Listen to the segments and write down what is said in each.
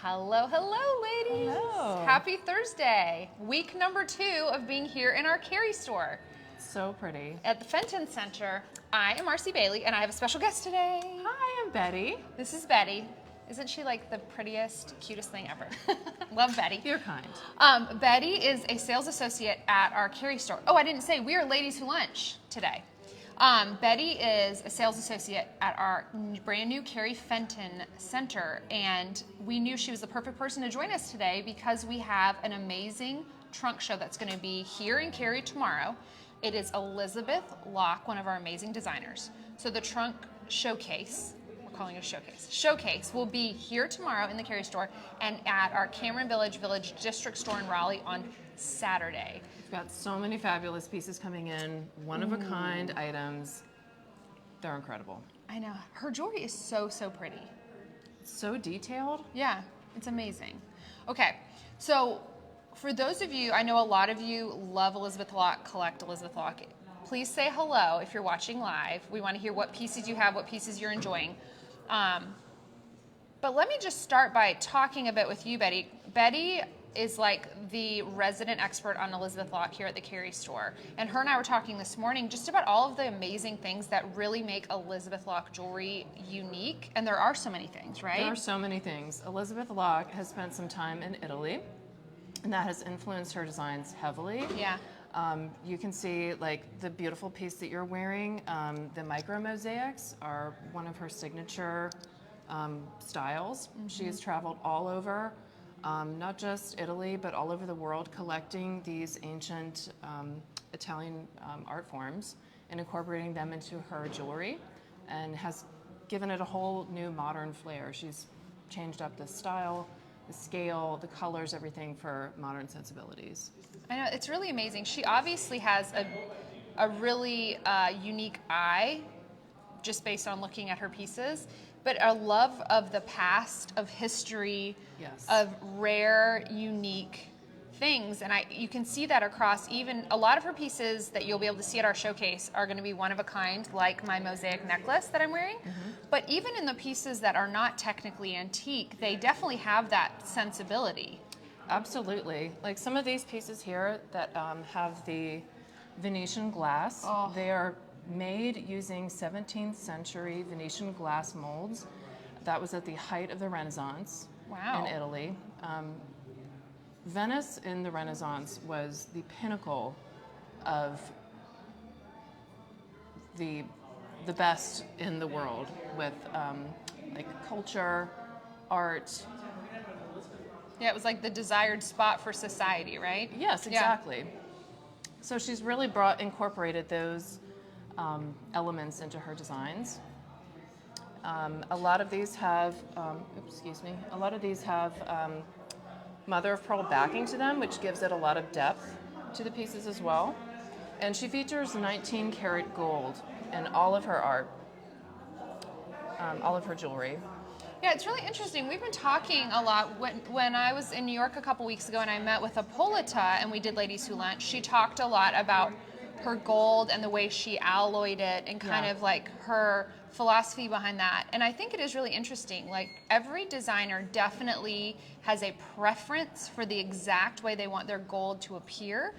Hello, hello, ladies. Hello. Happy Thursday. Week number 2 of being here in our Cary store So pretty. at the Fenton Center. I am Marci Bailey, and I have a special guest today. Hi, I'm Betty. This is Betty. Isn't she like the prettiest, cutest thing ever? Love Betty. You're kind. Betty is a sales associate at our Cary store. Oh, I didn't say, we are Ladies Who Lunch today. Betty is a sales associate at our brand new Cary Fenton Center, and we knew she was the perfect person to join us today because we have an amazing trunk show that's going to be here in Cary tomorrow. It is Elizabeth Locke, one of our amazing designers. So the trunk showcase, we're calling it a showcase will be here tomorrow in the Cary store and at our Cameron Village District store in Raleigh on Saturday. We've got so many fabulous pieces coming in, one-of-a-kind items. They're incredible. I know. Her jewelry is so, so pretty. So detailed. Yeah, it's amazing. Okay, so for those of you, I know a lot of you love Elizabeth Locke, collect Elizabeth Locke. Please say hello if you're watching live. We want to hear what pieces you have, what pieces you're enjoying. But let me just start by talking a bit with you, Betty. Betty is like the resident expert on Elizabeth Locke here at the Cary store. And her and I were talking this morning just about all of the amazing things that really make Elizabeth Locke jewelry unique. And there are so many things, right? There are so many things. Elizabeth Locke has spent some time in Italy, and that has influenced her designs heavily. Yeah. You can see like the beautiful piece that you're wearing. The micro mosaics are one of her signature styles. She has traveled all over. Not just Italy, but all over the world, collecting these ancient Italian art forms and incorporating them into her jewelry, and has given it a whole new modern flair. She's changed up the style, the scale, the colors, everything for modern sensibilities. I know, it's really amazing. She obviously has a really unique eye, just based on looking at her pieces, but a love of the past, of history, Yes. of rare, unique things. And you can see that across even a lot of her pieces that you'll be able to see at our showcase are going to be one of a kind, like my mosaic necklace that I'm wearing. But even in the pieces that are not technically antique, they definitely have that sensibility. Absolutely. Like some of these pieces here that have the Venetian glass, Oh. they are made using 17th century Venetian glass molds. That was at the height of the Renaissance Wow. in Italy. Venice in the Renaissance was the pinnacle of the best in the world with like culture, art. Yeah, it was like the desired spot for society, right? Yes, Yeah. exactly. So she's really incorporated those elements into her designs. A lot of these have, a lot of these have mother of pearl backing to them, which gives it a lot of depth to the pieces as well. And she features 19 karat gold in all of her art, all of her jewelry. Yeah, it's really interesting. We've been talking a lot. When I was in New York a couple weeks ago and I met with Apolita and we did Ladies Who Lunch, she talked a lot about her gold and the way she alloyed it and kind of like her philosophy behind that. And I think it is really interesting. Like every designer definitely has a preference for the exact way they want their gold to appear.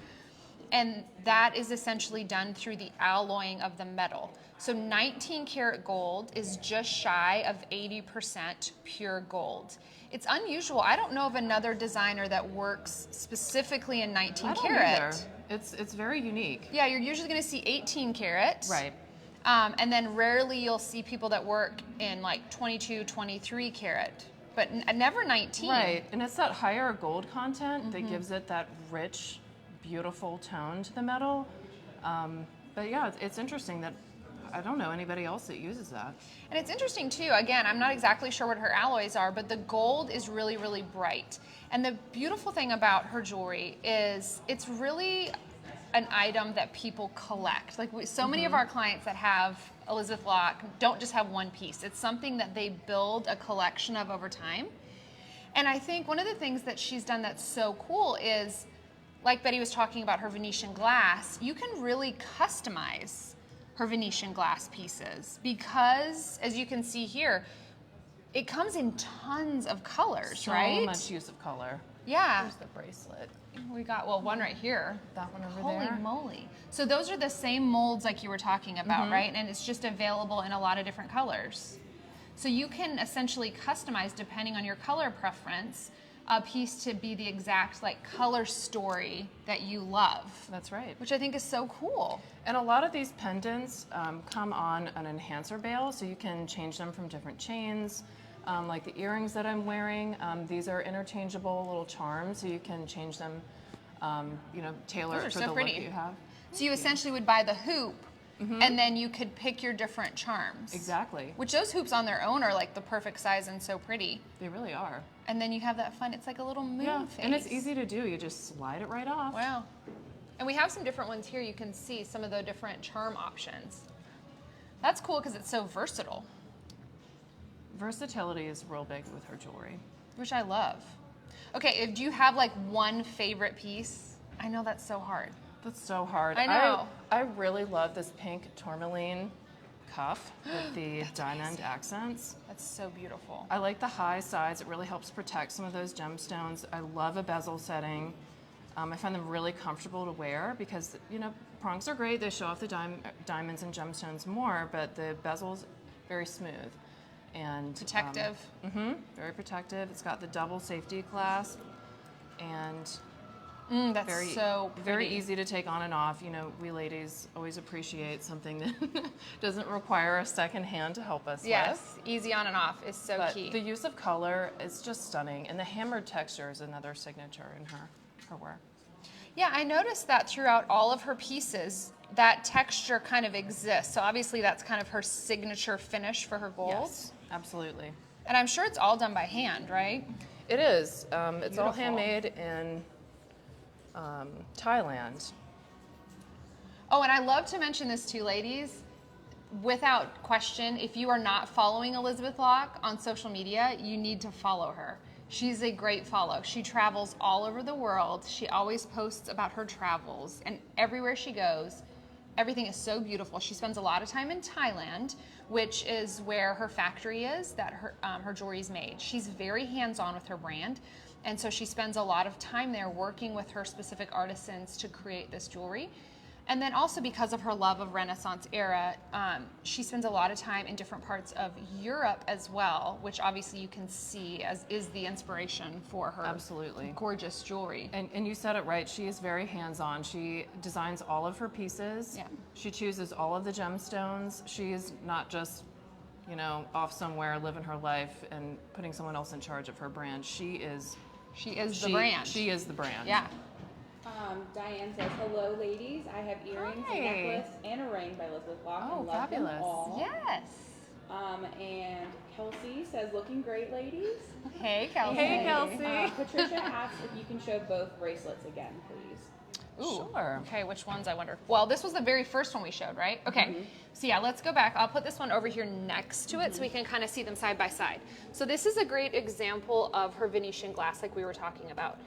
And that is essentially done through the alloying of the metal. So 19 karat gold is just shy of 80% pure gold. It's unusual. I don't know of another designer that works specifically in 19 I don't karat. either. It's very unique. Yeah, you're usually going to see 18 karat. Right. And then rarely you'll see people that work in like 22, 23 karat, but never 19. Right, and it's that higher gold content that gives it that rich, beautiful tone to the metal. But yeah, it's interesting that I don't know anybody else that uses that. And it's interesting too, again, I'm not exactly sure what her alloys are, but the gold is really, really bright. And the beautiful thing about her jewelry is it's really an item that people collect. Like so many of our clients that have Elizabeth Locke don't just have one piece. It's something that they build a collection of over time. And I think one of the things that she's done that's so cool is, like Betty was talking about her Venetian glass, you can really customize her Venetian glass pieces because, as you can see here, it comes in tons of colors, So right? much use of color. Yeah. Here's the bracelet. We got, well, one right here. That one over Holy there. moly. So those are the same molds like you were talking about, right? And it's just available in a lot of different colors. So you can essentially customize, depending on your color preference, a piece to be the exact like color story that you love. That's right. Which I think is so cool. And a lot of these pendants come on an enhancer bail, so you can change them from different chains. Like the earrings that I'm wearing, these are interchangeable little charms, so you can change them, tailor Those are it for so the pretty. look that you have. So you essentially would buy the hoop, and then you could pick your different charms. Exactly. Which those hoops on their own are like the perfect size and so pretty. They really are. And then you have that fun, it's like a little moon face. And it's easy to do. You just slide it right off. Wow. And we have some different ones here. You can see some of the different charm options. That's cool because it's so versatile. Versatility is real big with her jewelry. Which I love. Okay, do you have like one favorite piece? I know that's so hard. That's so hard. I know. I really love this pink tourmaline cuff with the diamond accents. That's so beautiful. I like the high sides. It really helps protect some of those gemstones. I love a bezel setting. I find them really comfortable to wear because, prongs are great. They show off the diamonds and gemstones more, but the bezel's very smooth. And Protective. very protective. It's got the double safety clasp, and That's so pretty. very easy to take on and off. We ladies always appreciate something that doesn't require a second hand to help us Yes, easy on and off is so with. key. But the use of color is just stunning, and the hammered texture is another signature in her work. Yeah, I noticed that throughout all of her pieces, that texture kind of exists. So obviously that's kind of her signature finish for her gold. Yes, absolutely. And I'm sure it's all done by hand, right? It is. It's all Beautiful. handmade in Thailand. Oh, and I love to mention this too, ladies. Without question, if you are not following Elizabeth Locke on social media, you need to follow her. She's a great follow. She travels all over the world. She always posts about her travels, and everywhere she goes, everything is so beautiful. She spends a lot of time in Thailand, which is where her factory is, that her jewelry is made. She's very hands-on with her brand, and so she spends a lot of time there working with her specific artisans to create this jewelry. And then also because of her love of Renaissance era, she spends a lot of time in different parts of Europe as well, which obviously you can see as is the inspiration for her Absolutely. gorgeous jewelry. And you said it right. She is very hands-on. She designs all of her pieces. Yeah. She chooses all of the gemstones. She is not just, off somewhere living her life and putting someone else in charge of her brand. She is the brand. She is the brand. Yeah. Diane says, hello ladies, I have earrings, Hi. a necklace, and a ring by Elizabeth Locke. Oh, and love fabulous. them all. Yes. And Kelsey says, looking great ladies. Hey, Kelsey. Hey, Kelsey. Patricia asks if you can show both bracelets again, please. Ooh. Sure. Okay, which ones I wonder? Well, this was the very first one we showed, right? Okay. So yeah, let's go back. I'll put this one over here next to it so we can kind of see them side by side. So this is a great example of her Venetian glass like we were talking about.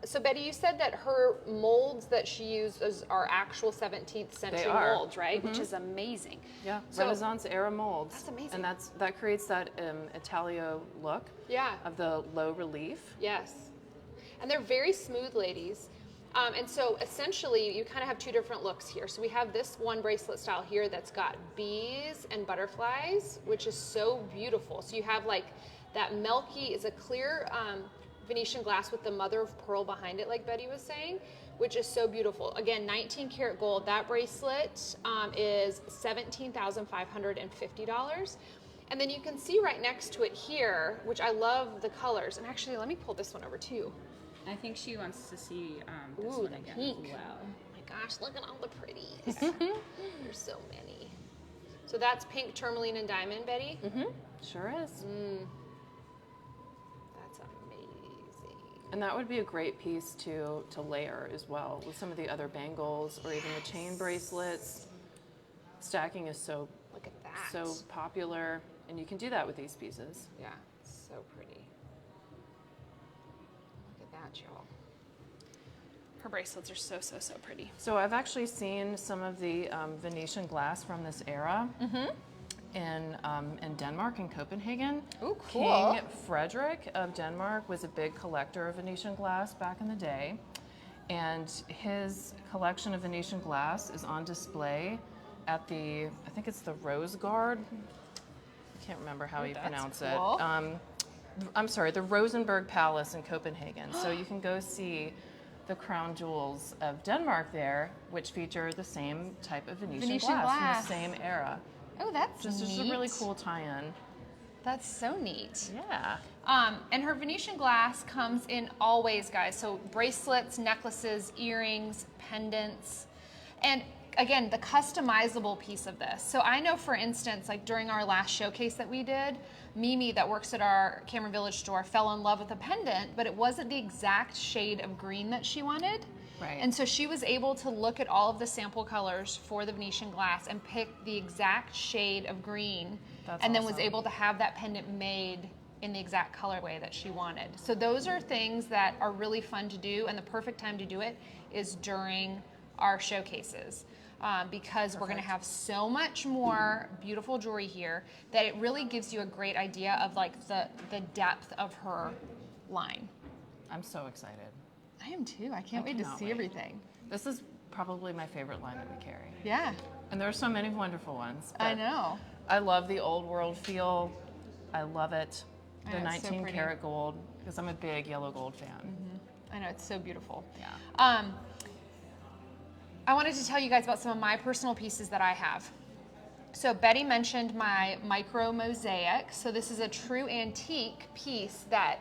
So Betty, you said that her molds that she uses are actual 17th century are. molds, right? Which is amazing. Yeah, So- Renaissance era molds. That's amazing. And that creates that Italio look Yeah. of the low relief. Yes. And they're very smooth, ladies. And so essentially you kind of have two different looks here. So we have this one bracelet style here that's got bees and butterflies, which is so beautiful. So you have like that milky is a clear Venetian glass with the mother of pearl behind it, like Betty was saying, which is so beautiful. Again, 19 karat gold. That bracelet is $17,550. And then you can see right next to it here, which I love the colors. And actually, let me pull this one over too. I think she wants to see this Ooh, one the again pink. as well. Oh my gosh, look at all the pretties. There's so many. So that's pink tourmaline and diamond, Betty. Sure is. That's amazing. And that would be a great piece to layer as well with some of the other bangles or even the chain bracelets. Stacking is so Look at that. so popular, and you can do that with these pieces. Yeah, so pretty. Look at that, y'all. Her bracelets are so, so, so pretty. So I've actually seen some of the Venetian glass from this era, in Denmark, in Copenhagen. Ooh, cool. King Frederick of Denmark was a big collector of Venetian glass back in the day. And his collection of Venetian glass is on display at the, I think it's the Rose Guard. I can't remember how you pronounce cool. it. I'm sorry, the Rosenborg Palace in Copenhagen. So you can go see the crown jewels of Denmark there, which feature the same type of Venetian glass from the same era. Oh, that's Just neat. a really cool tie-in. That's so neat. Yeah. And her Venetian glass comes in all ways, guys. So bracelets, necklaces, earrings, pendants, and again, the customizable piece of this. So I know, for instance, like during our last showcase that we did, Mimi, that works at our Cameron Village store, fell in love with a pendant, but it wasn't the exact shade of green that she wanted. Right. And so she was able to look at all of the sample colors for the Venetian glass and pick the exact shade of green. That's and then was awesome. able to have that pendant made in the exact colorway that she wanted. So those are things that are really fun to do, and the perfect time to do it is during our showcases. Because we're going to have so much more beautiful jewelry here that it really gives you a great idea of like the depth of her line. I'm so excited. I am too. I can't wait to cannot see wait. everything. This is probably my favorite line that we carry. Yeah, And there are so many wonderful ones. I but know. I love the old world feel. I love it. I The know, it's so 19 pretty. karat gold, because I'm a big yellow gold fan. I know, it's so beautiful. Yeah. I wanted to tell you guys about some of my personal pieces that I have. So Betty mentioned my micro mosaic. So this is a true antique piece that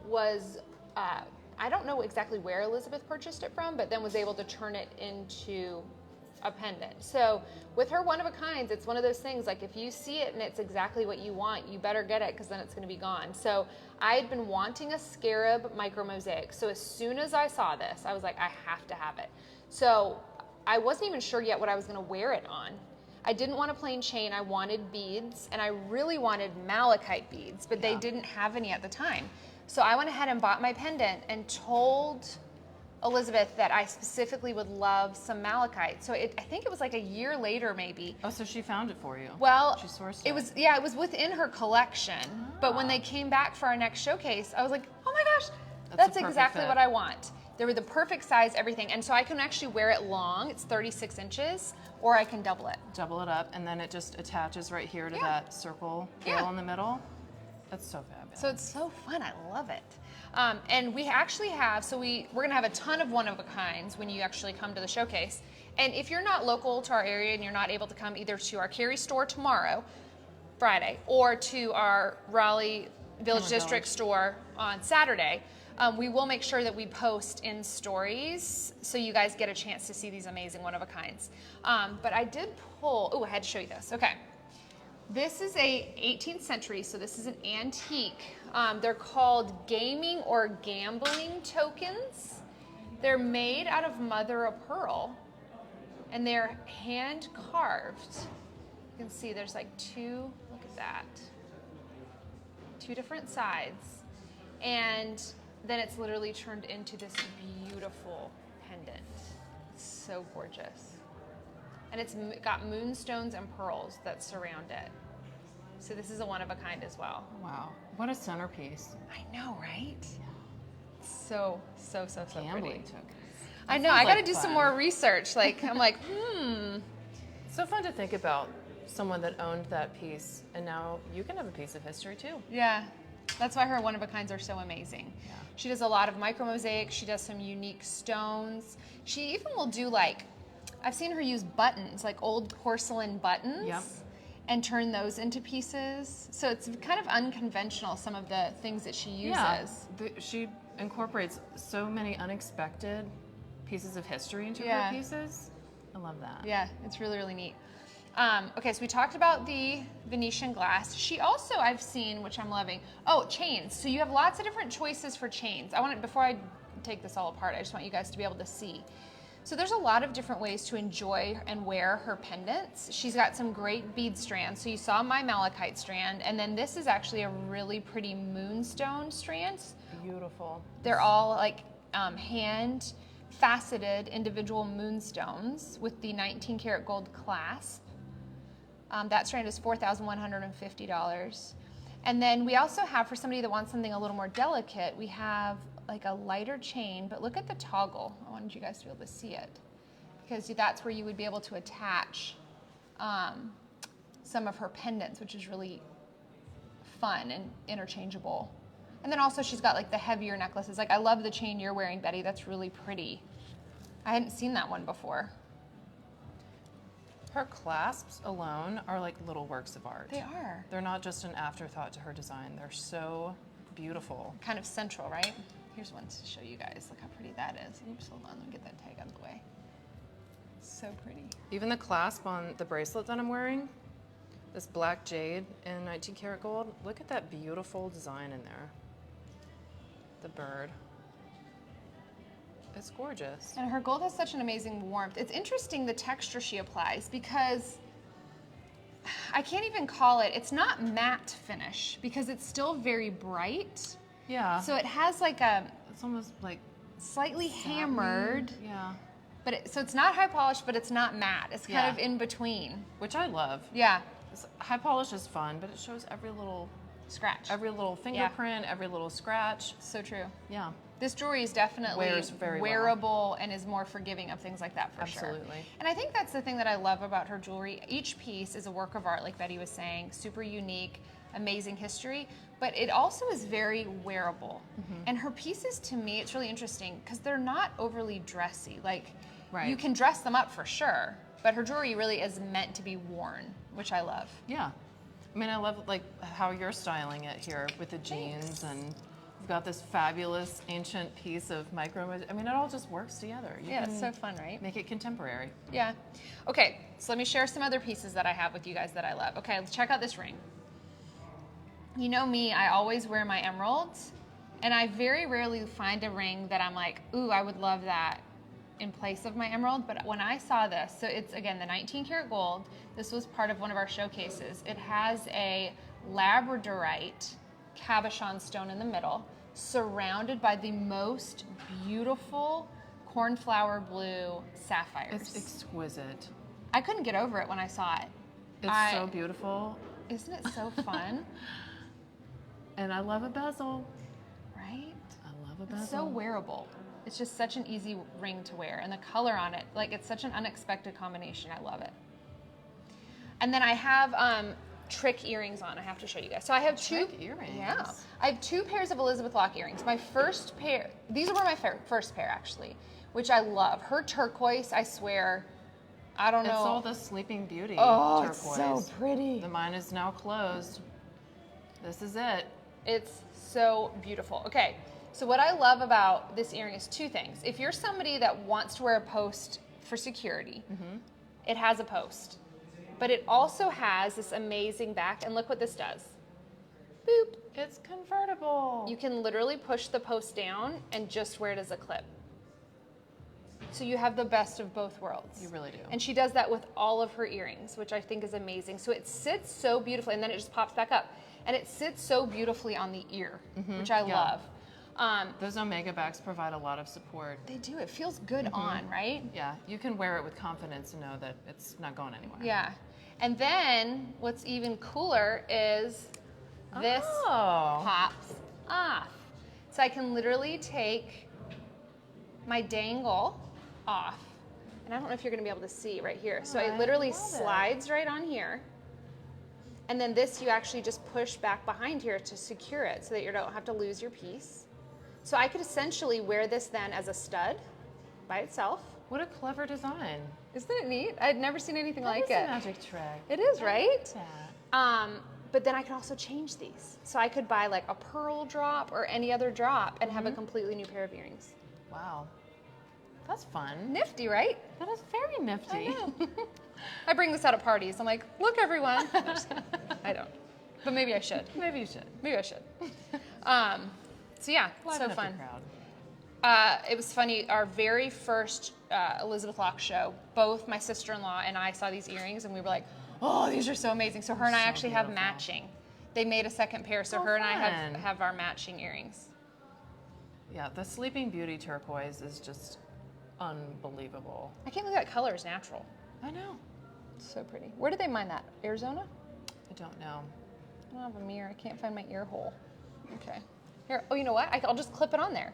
was, I don't know exactly where Elizabeth purchased it from, but then was able to turn it into a pendant. So with her one of a kinds, it's one of those things like if you see it and it's exactly what you want, you better get it because then it's going to be gone. So I had been wanting a scarab micro mosaic. So as soon as I saw this, I was like, I have to have it. So I wasn't even sure yet what I was going to wear it on. I didn't want a plain chain. I wanted beads, and I really wanted malachite beads, but they didn't have any at the time. So I went ahead and bought my pendant and told Elizabeth that I specifically would love some malachite. So I think it was like a year later maybe. Oh, so she found it for you. Well, she sourced it was, yeah, it was within her collection. But when they came back for our next showcase, I was like, oh my gosh, that's a perfect exactly fit. what I want. They were the perfect size, everything. And so I can actually wear it long. It's 36 inches, or I can double it. Double it up, and then it just attaches right here to Yeah. that circle Yeah. rail in the middle. That's so fabulous. So it's so fun. I love it. And we actually have, we're going to have a ton of one-of-a-kinds when you actually come to the showcase. And if you're not local to our area and you're not able to come either to our Cary store tomorrow, Friday, or to our Raleigh Village District store on Saturday, we will make sure that we post in stories so you guys get a chance to see these amazing one-of-a-kinds. But I did pull, I had to show you this. Okay. This is a 18th century, so this is an antique. They're called gaming or gambling tokens. They're made out of mother of pearl, and they're hand carved. You can see there's like two, look at that, two different sides. And then it's literally turned into this beautiful pendant. It's so gorgeous. And it's got moonstones and pearls that surround it. So this is a one-of-a-kind as well. Wow, what a centerpiece. I know, right? So pretty. Gambling tokens. I know, sounds I gotta like do some fun. more research. Like, I'm like, It's so fun to think about someone that owned that piece, and now you can have a piece of history too. yeah. That's why her one-of-a-kinds are so amazing. Yeah. She does a lot of micro mosaics. She does some unique stones. She even will do like, I've seen her use buttons, like old porcelain buttons. Yep. And turn those into pieces. So it's kind of unconventional, some of the things that she uses. Yeah, she incorporates so many unexpected pieces of history into Yeah. her pieces. I love that. Yeah, it's really, really neat. Okay, so we talked about the Venetian glass. She also, I've seen, which I'm loving, chains. So you have lots of different choices for chains. Before I take this all apart, I just want you guys to be able to see. So there's a lot of different ways to enjoy and wear her pendants. She's got some great bead strands. So you saw my malachite strand, and then this is actually a really pretty moonstone strand. Beautiful. They're all like hand faceted individual moonstones with the 19 karat gold clasp. That strand is $4,150. And then we also have, for somebody that wants something a little more delicate, we have like a lighter chain, but look at the toggle. I wanted you guys to be able to see it, because that's where you would be able to attach some of her pendants, which is really fun and interchangeable. And then also she's got like the heavier necklaces. Like I love the chain you're wearing, Betty. That's really pretty. I hadn't seen that one before. Her clasps alone are like little works of art. They are. They're not just an afterthought to her design. They're so beautiful. Kind of central, right? Here's one to show you guys. Look how pretty that is. Oops, hold on. Let me get that tag out of the way. So pretty. Even the clasp on the bracelet that I'm wearing, this black jade in 19 karat gold, look at that beautiful design in there. The bird. It's gorgeous. And her gold has such an amazing warmth. It's interesting the texture she applies, because I can't even call it, it's not matte finish because it's still very bright. Yeah. So it has like a It's almost like slightly satin. hammered, Yeah. but so it's not high polish, but it's not matte. It's kind Yeah. of in between. Which I love. Yeah. High polish is fun, but it shows every little Scratch. fingerprint, every little scratch. So true. Yeah. This jewelry is definitely Wears very well. wearable and is more forgiving of things like that, for sure. Absolutely. And I think that's the thing that I love about her jewelry. Each piece is a work of art, like Betty was saying, super unique, amazing history, but it also is very wearable. And her pieces, to me, it's really interesting because they're not overly dressy. Like, Right. you can dress them up for sure, but her jewelry really is meant to be worn, which I love. Yeah. I mean, I love like how you're styling it here with the jeans, and you've got this fabulous ancient piece of micro. I mean, it all just works together. You Yeah, it's so can fun, right? make it contemporary. Yeah. Okay, so let me share some other pieces that I have with you guys that I love. Okay, let's check out this ring. You know me, I always wear my emeralds, and I very rarely find a ring that I'm like, ooh, I would love that in place of my emerald. But when I saw this, so it's again the 19 karat gold. This was part of one of our showcases. It has a labradorite cabochon stone in the middle, surrounded by the most beautiful cornflower blue sapphires. It's exquisite. I couldn't get over it when I saw it. It's so beautiful, Isn't it so fun? and I love a bezel. Right? I love a bezel. It's so wearable. It's just such an easy ring to wear, and the color on it, like, it's such an unexpected combination. I love it. And then I have trick earrings on. I have to show you guys. So I have Trick earrings? Yeah, I have 2 pairs of Elizabeth Locke earrings. My first pair, these were my first pair actually, which I love. Her turquoise, I swear, I don't know. It's all the Sleeping Beauty Oh, turquoise. it's so pretty. The mine is now closed. This is it. It's so beautiful. Okay, so what I love about this earring is 2 things. If you're somebody that wants to wear a post for security, it has a post. But it also has this amazing back, and look what this does. Boop. It's convertible. You can literally push the post down and just wear it as a clip. So you have the best of both worlds. You really do. And she does that with all of her earrings, which I think is amazing. So it sits so beautifully, and then it just pops back up. And it sits so beautifully on the ear, which I love. Those Omega backs provide a lot of support. They do. It feels good on, right? Yeah, you can wear it with confidence and know that it's not going anywhere. Yeah. And then what's even cooler is this pops off. So I can literally take my dangle off. And I don't know if you're going to be able to see right here. So it literally slides right on here. And then this you actually just push back behind here to secure it so that you don't have to lose your piece. So I could essentially wear this then as a stud by itself. What a clever design. Isn't it neat? I'd never seen anything like That it. is a magic trick. It is, right? Yeah. But then I can also change these. So I could buy like a pearl drop or any other drop and have a completely new pair of earrings. Wow. That's fun. Nifty, right? That is very nifty. I bring this out at parties. I'm like, look, everyone. No, just kidding. I don't. But maybe I should. Maybe you should. Maybe I should. So yeah, Liven so up your fun. crowd. It was funny. Our very first Elizabeth Locke show, both my sister-in-law and I saw these earrings, and we were like, "Oh, these are so amazing!" So her and I So actually have beautiful. matching. They made a second pair, so Oh, her and I fun. have our matching earrings. Yeah, the Sleeping Beauty turquoise is just unbelievable. I can't believe that color is natural. I know. It's so pretty. Where did they mine that? Arizona? I don't know. I don't have a mirror. I can't find my ear hole. Okay. Here. Oh, you know what? I'll just clip it on there.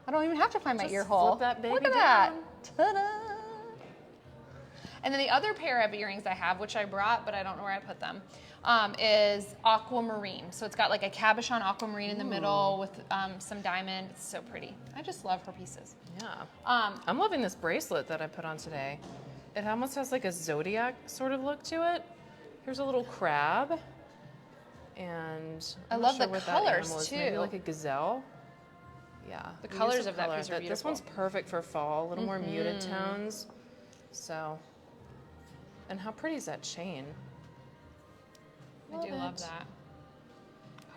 I don't even have to find my Just ear hole. flip that baby Look at down. that. Ta-da! And then the other pair of earrings I have, which I brought, but I don't know where I put them, is aquamarine. So it's got like a cabochon aquamarine in the middle with some diamond. It's so pretty. I just love her pieces. Yeah. I'm loving this bracelet that I put on today. It almost has like a zodiac sort of look to it. Here's a little crab. And I I'm love not sure the what that colors, animal is. too. Maybe like a gazelle. Yeah. The we colors used a of that color piece are This beautiful. one's perfect for fall, a little more muted tones. So, and how pretty is that chain? I do love it. that.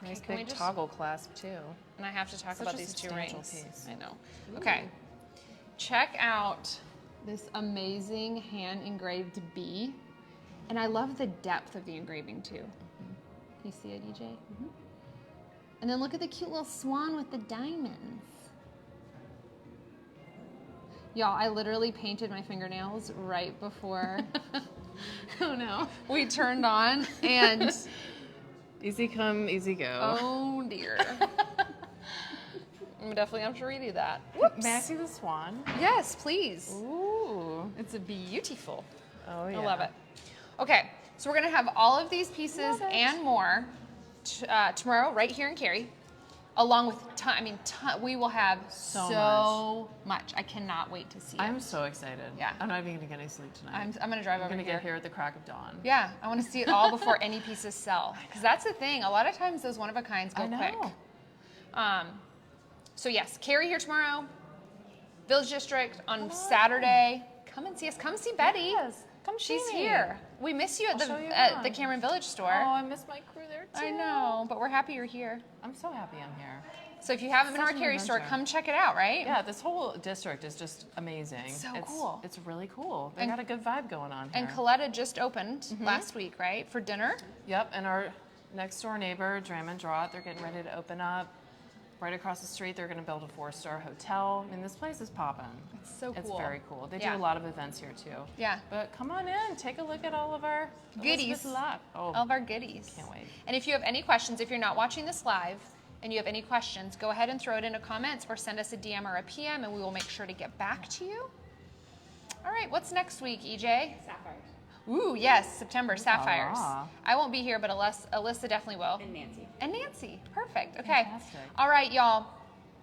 Nice can we big just- toggle clasp too. And I have to talk Such about a these two substantial rings. piece. I know. Okay. Check out this amazing hand engraved bee. And I love the depth of the engraving too. You see it, EJ? And then look at the cute little swan with the diamonds. Y'all, I literally painted my fingernails right before Oh no. we turned on, and Easy come, easy go. oh dear. I'm definitely have to redo that. Whoops. May I see the swan? Yes, please. Ooh. It's a beautiful. Oh yeah. I love it. Okay, so we're gonna have all of these pieces Love it. and more tomorrow right here in Cary, along with we will have so much. I cannot wait to see it. I'm so excited. Yeah. I'm not even gonna get any sleep tonight. I'm gonna drive I'm over gonna here. get here at the crack of dawn. Yeah, I want to see it all before any pieces sell. Because that's the thing. A lot of times those one of a kinds go I know. quick. So yes, Cary here tomorrow. Village District on Saturday. Come and see us. Come see Betty. Yes, come see She's me. here. We miss you at I'll show you the around. Cameron Village store. Oh, I miss my crew there too. I know, but we're happy you're here. I'm so happy I'm here. So if you haven't been to our Such an Cary store, adventure. come check it out, right? Yeah, this whole district is just amazing. It's so cool. It's really cool. They And- got a good vibe going on here. And Coletta just opened last week, right, for dinner? Yep, and our next door neighbor, Dram and Draught, they're getting ready to open up. Right across the street, they're going to build a 4-star hotel. I mean, this place is popping. It's so It's cool. very cool. They Yeah. do a lot of events here too. Yeah. But come on in, take a look at all of our Goodies. Elizabeth Locke. Oh, All of our goodies. Can't wait. And if you have any questions, if you're not watching this live and you have any questions, go ahead and throw it into comments or send us a DM or a PM and we will make sure to get back to you. All right, what's next week, EJ? Sapphires. Ooh, yes, September, Sapphires. Ah. I won't be here, but Alyssa definitely will. And Nancy. And Nancy. Perfect. Okay. Fantastic. All right, y'all.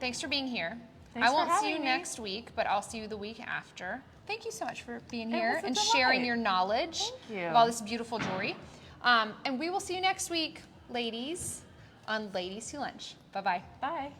Thanks for being here. Thanks I won't for see you having me. next week, but I'll see you the week after. Thank you so much for being It here was a and delight. sharing your knowledge Thank you. of all this beautiful jewelry. And we will see you next week, ladies, on Ladies Who Lunch. Bye-bye. Bye.